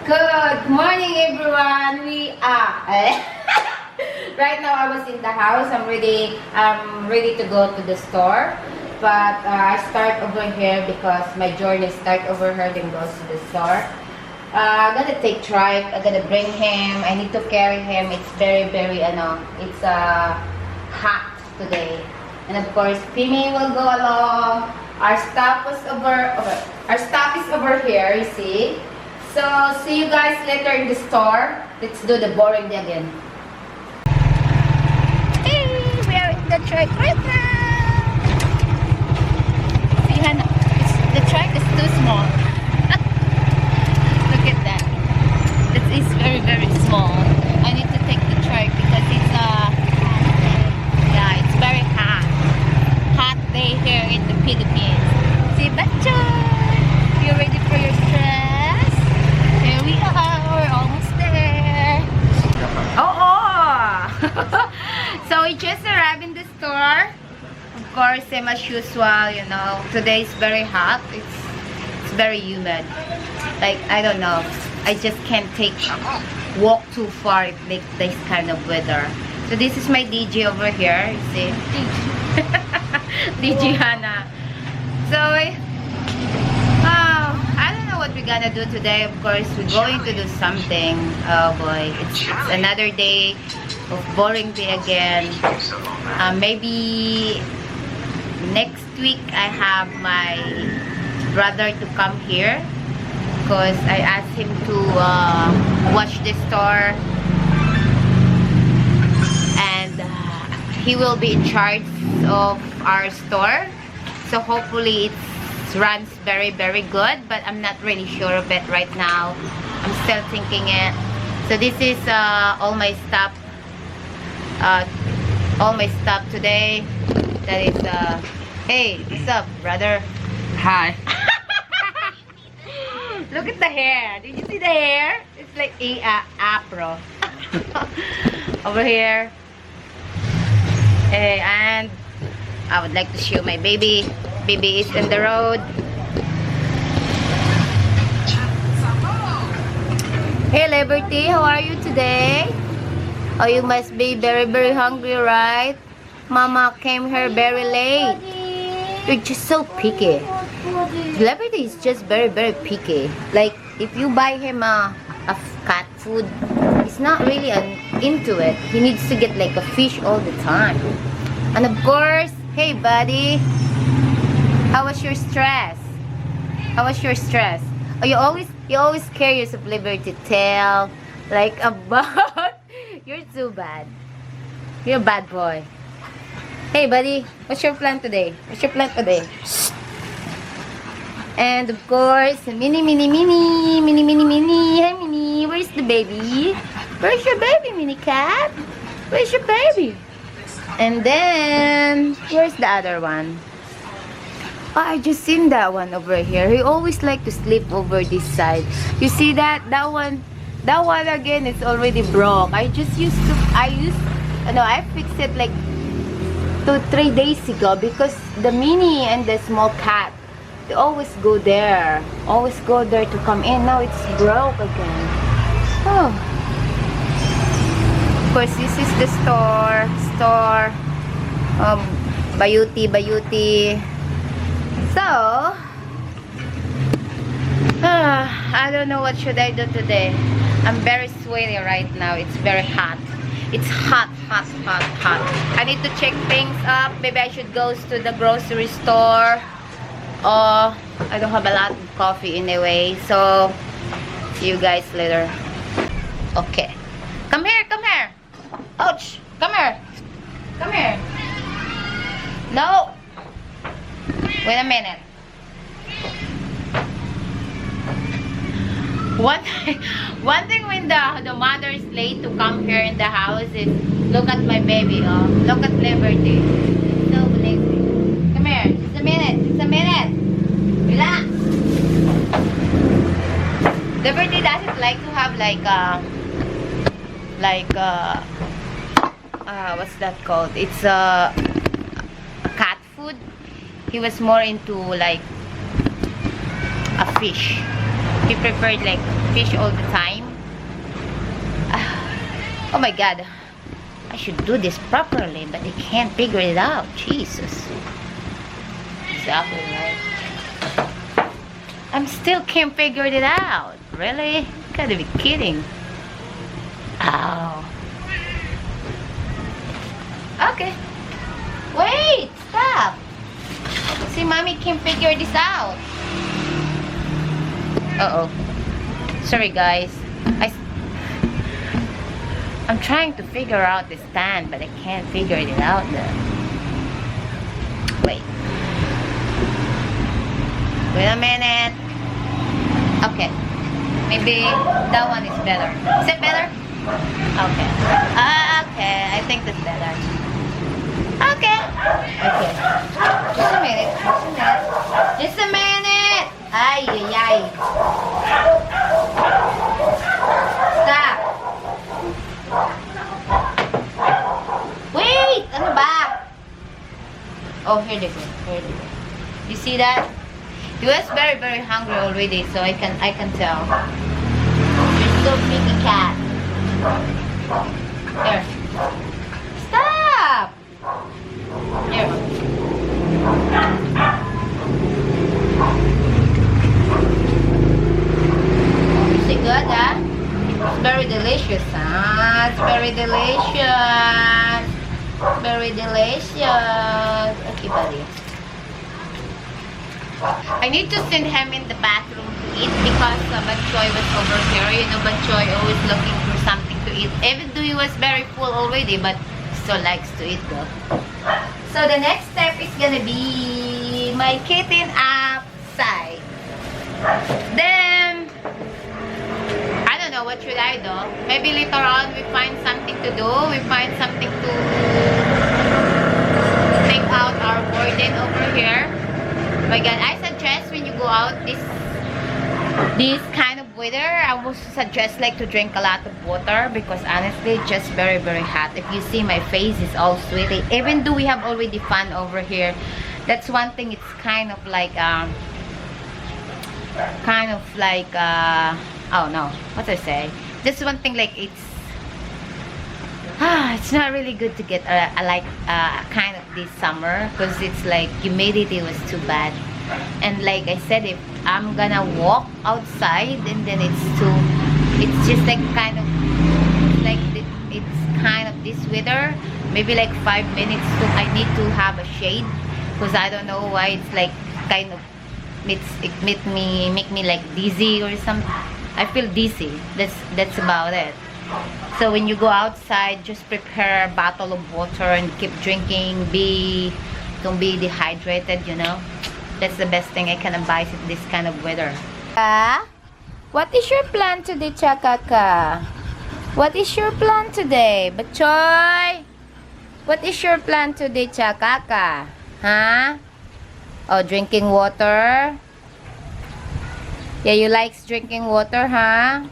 Good morning, everyone. We are right now. I was in the house. I'm ready to go to the store, but I start over here because my journey start over here, then goes to the store. I'm gonna take trike. I'm gonna bring him. I need to carry him. It's very it's hot today, and of course, Pimi will go along. Our stop is over here. You see. So, see you guys later in the store. Let's do the boring day again. Hey, we are in the truck right now. See, Hannah, the truck is too small. Look at that. It is very small. I need to take the truck because it's it's very hot. Hot day here in the Philippines. See, Bacho, you ready for your stress? Here we are, we're almost there. So we just arrived in the store. Of course, same as usual, you know. Today is very hot. It's very humid. Like, I don't know. I just can't walk too far if like this kind of weather. So this is my DJ over here, you see. DJ Hannah. So I don't know what we're gonna do today. Of course, we're going to do something. Oh boy, it's another day of boring day again. Maybe next week I have my brother to come here because I asked him to watch the store, and he will be in charge of our store. So hopefully it runs very good, but I'm not really sure of it right now. I'm still thinking it. So this is all my stuff today. That is hey, what's up, brother? Hi. Look at the hair. Did you see the hair? It's like a afro. Over here. Hey, and I would like to show my baby. Baby is in the road. Hey Liberty, how are you today? Oh, you must be very hungry, right? Mama came here very late. You're just so picky. Liberty is just very picky. Like, if you buy him a cat food, he's not really into it. He needs to get like a fish all the time. And of course, hey buddy, how was your stress? How was your stress? Oh, you always curious of Liberty tell like about. You're too bad. You're a bad boy. Hey buddy, what's your plan today? What's your plan today? And of course, Mini. Hey Mini, where's the baby? Where's your baby, Mini cat? Where's your baby? And then, where's the other one? Oh, I just seen that one over here. He always like to sleep over this side. You see that? That one again, it's already broke. I fixed it like 2-3 days ago because the Mini and the small cat, they always go there to come in. Now it's broke again. Oh. Of course, this is the store. Bayuti. So, I don't know what should I do today. I'm very sweaty right now. It's very hot. It's hot. I need to check things up. Maybe I should go to the grocery store. I don't have a lot of coffee anyway. So, see you guys later. Okay. Come here. Ouch. Come here. No. Wait a minute. One thing when the mother is late to come here in the house is look at my baby. Look at Liberty. So lazy. Come here. Just a minute. Relax. Liberty doesn't like to have what's that called? It's cat food. He was more into like a fish. He preferred like fish all the time. Oh my god. I should do this properly, but I can't figure it out. Jesus. Exactly right. I'm still can't figure it out. Really? Gotta be kidding. Oh. Okay. Wait! Stop! See, mommy can't figure this out. Uh-oh. Sorry, guys. I'm trying to figure out the stand, but I can't figure it out though. Wait. Wait a minute. Okay. Maybe that one is better. Is it better? Okay. Okay. I think that's better. Okay. Okay. Just a minute. Just a minute. Just a minute. Ay, ay, ay. Stop. Wait! Ano ba? Oh, here they go. Here they go. You see that? He was very, very hungry already, so I can tell. You're so picky cat. There. Stop! There. Is it good, huh? It's very delicious, huh? It's very delicious. Very delicious. Okay, buddy. I need to send him in the bathroom to eat because Batchoy was over here. You know, Batchoy always looking for something to eat. Even though he was very full already, but still likes to eat though. So the next step is gonna be my kitten outside. Then I don't know what should I do. Maybe later on we find something to do. We find something to take out our burden over here. My God, I suggest when you go out this kind of weather, I would suggest like to drink a lot of water because honestly it's just very, very hot. If you see my face is all sweaty, even though we have already fun over here, that's one thing. It's kind of like oh no, what I say? This one thing, like it's not really good to get kind of this summer because it's like humidity was too bad. And like I said, if I'm gonna walk outside and then it's just like kind of like it's kind of this weather, maybe like 5 minutes I need to have a shade because I don't know why it's like kind of it make me like dizzy or something. I feel dizzy. That's about it. So when you go outside, just prepare a bottle of water and keep drinking. Don't be dehydrated, you know. That's the best thing I can advise in this kind of weather. What is your plan today, Chakaka? What is your plan today, Batchoy? What is your plan today, Chakaka? Huh? Oh, drinking water? Yeah, you like drinking water, huh?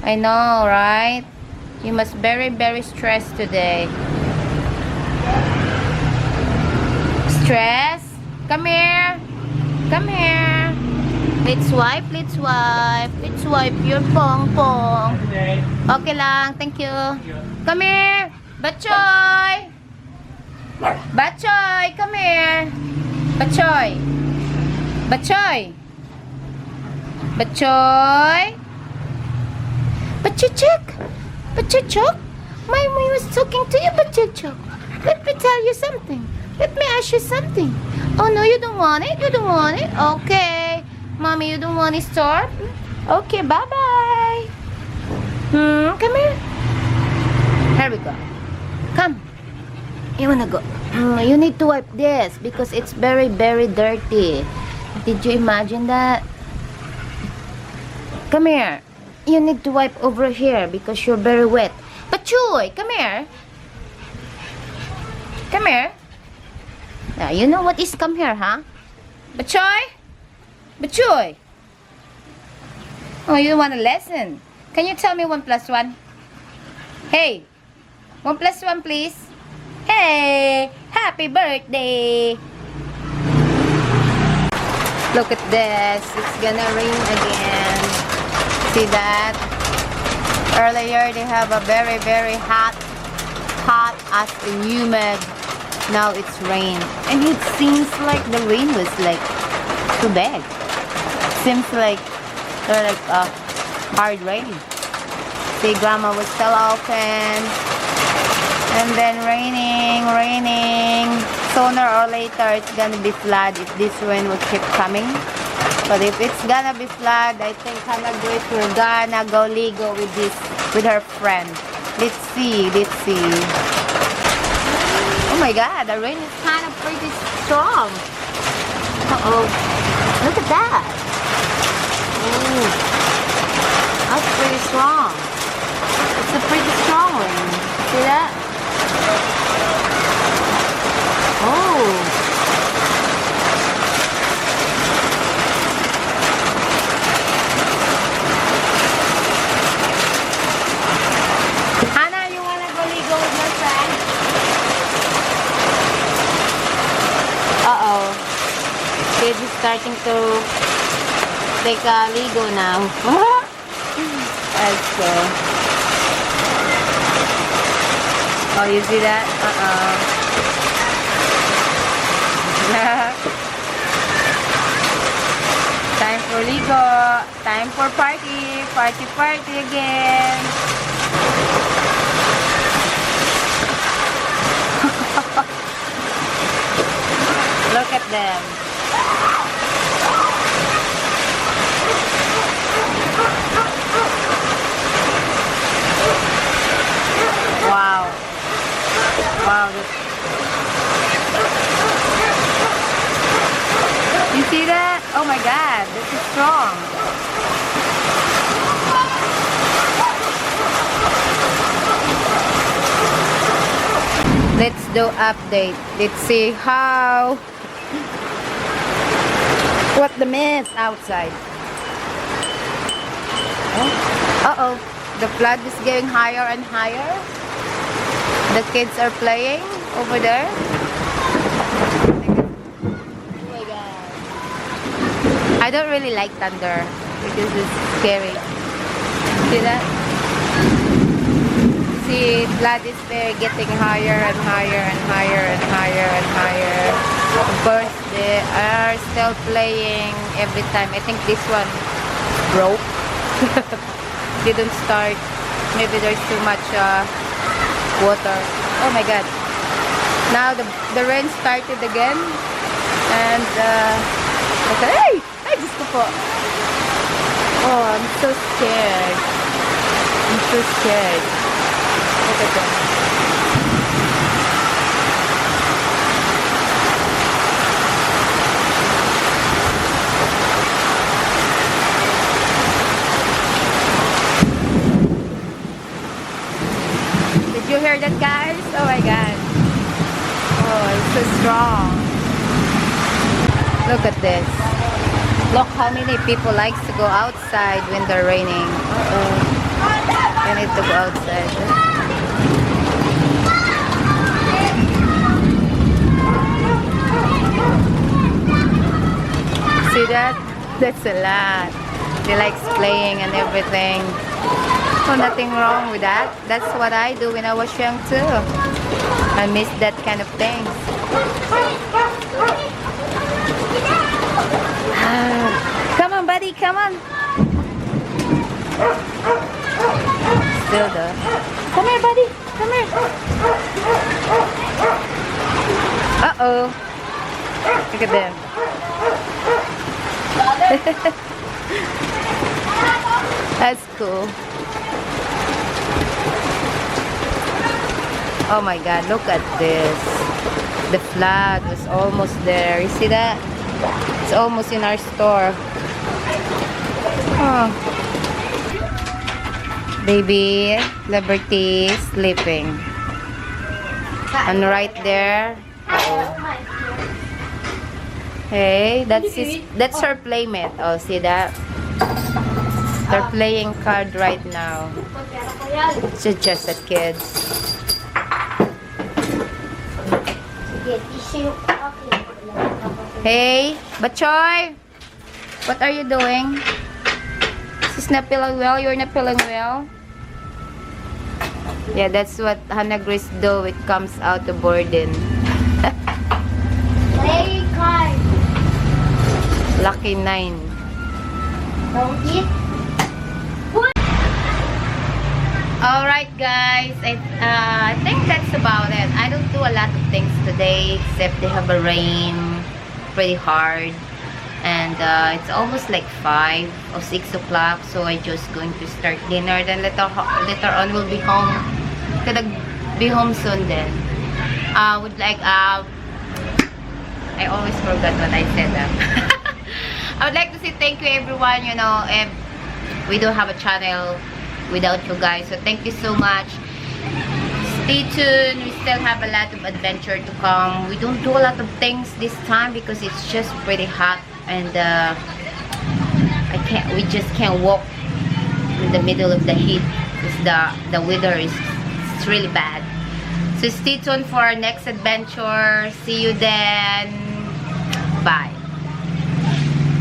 I know, right? You must very, very stressed today. Stress? Come here. Come here. Let's wipe, let's wipe. Let's wipe your pong-pong. Okay lang, thank you. Come here. Batchoy. Batchoy, come here. Batchoy. Batchoy. Batchoy. Batchoy-chuk. Batchoy-chuk. Mommy was talking to you, Batchoy-chuk. Let me tell you something. Let me ask you something. Oh no, you don't want it? You don't want it? Okay. Mommy, you don't want it, store? Okay, bye-bye. Come here. Here we go. Come. You wanna go? You need to wipe this because it's very, very dirty. Did you imagine that? Come here. You need to wipe over here because you're very wet. Batchoy, come here. Come here. Now, you know what is come here, huh? Batchoy? Batchoy? Oh, you want a lesson? Can you tell me 1 plus 1? Hey, 1 plus 1, please. Hey, happy birthday. Look at this. It's gonna rain again. See that? Earlier they have a very, very hot as humid. Now it's rain. And it seems like the rain was like too big. Seems like they're like a hard rain. See, grandma was still open. And then raining. Sooner or later it's gonna be flood if this rain will keep coming. But if it's gonna be flood, I think Hannah Grace will gonna go ligo with her friend. Let's see. Oh my god, the rain is kind of pretty strong. Uh-oh. Look at that. Oh, that's pretty strong. It's a pretty strong rain. See that? Oh. Kids is starting to take a ligo now. Let's go. Oh, you see that? Time for ligo. Time for party. Party again. Look at them. Wow. You see that? Oh my god, this is strong. Let's do update. Let's see what the mess outside. Uh-oh. The flood is getting higher and higher. The kids are playing over there. Oh my god. I don't really like thunder because it's scary. See that? See, flood is there getting higher and higher. Of course, they are still playing every time. I think this one broke. Didn't start. Maybe there's too much water. Oh my god. Now the rain started again. And okay. Ay, Diyos ko po. Oh, I'm so scared. Look at that. You hear that, guys? Oh my god. Oh, it's so strong. Look at this. Look how many people likes to go outside when they're raining. You need to go outside. See that? That's a lot. They like playing and everything. Oh, nothing wrong with that. That's what I do when I was young too. I miss that kind of things. Come on, buddy, come on. Still though. Come here, buddy. Come here. Uh-oh. Look at them. That's cool. Oh my god, look at this. The flood was almost there. You see that? It's almost in our store. Oh. Baby Liberty sleeping. And right there. Hey, that's her playmate. Oh, see that? They're playing card right now. It's just a kids. Hey, Bachoy! What are you doing? She's not feeling well. You're not feeling well. Yeah, that's what Hannah Grace do. It comes out the burden. Play card. Lucky 9. Don't eat. Alright guys, I think that's about it. I don't do a lot of things today except they have a rain pretty hard. And it's almost like 5 or 6 o'clock, so I just going to start dinner. Then later on we'll be home. Gonna be home soon then. Would like I always forgot what I said. I would like to say thank you everyone. You know, if we don't have a channel without you guys, so thank you so much. Stay tuned. We still have a lot of adventure to come. We don't do a lot of things this time because it's just pretty hot, and we just can't walk in the middle of the heat because the weather is really bad. So stay tuned for our next adventure. See you then. Bye.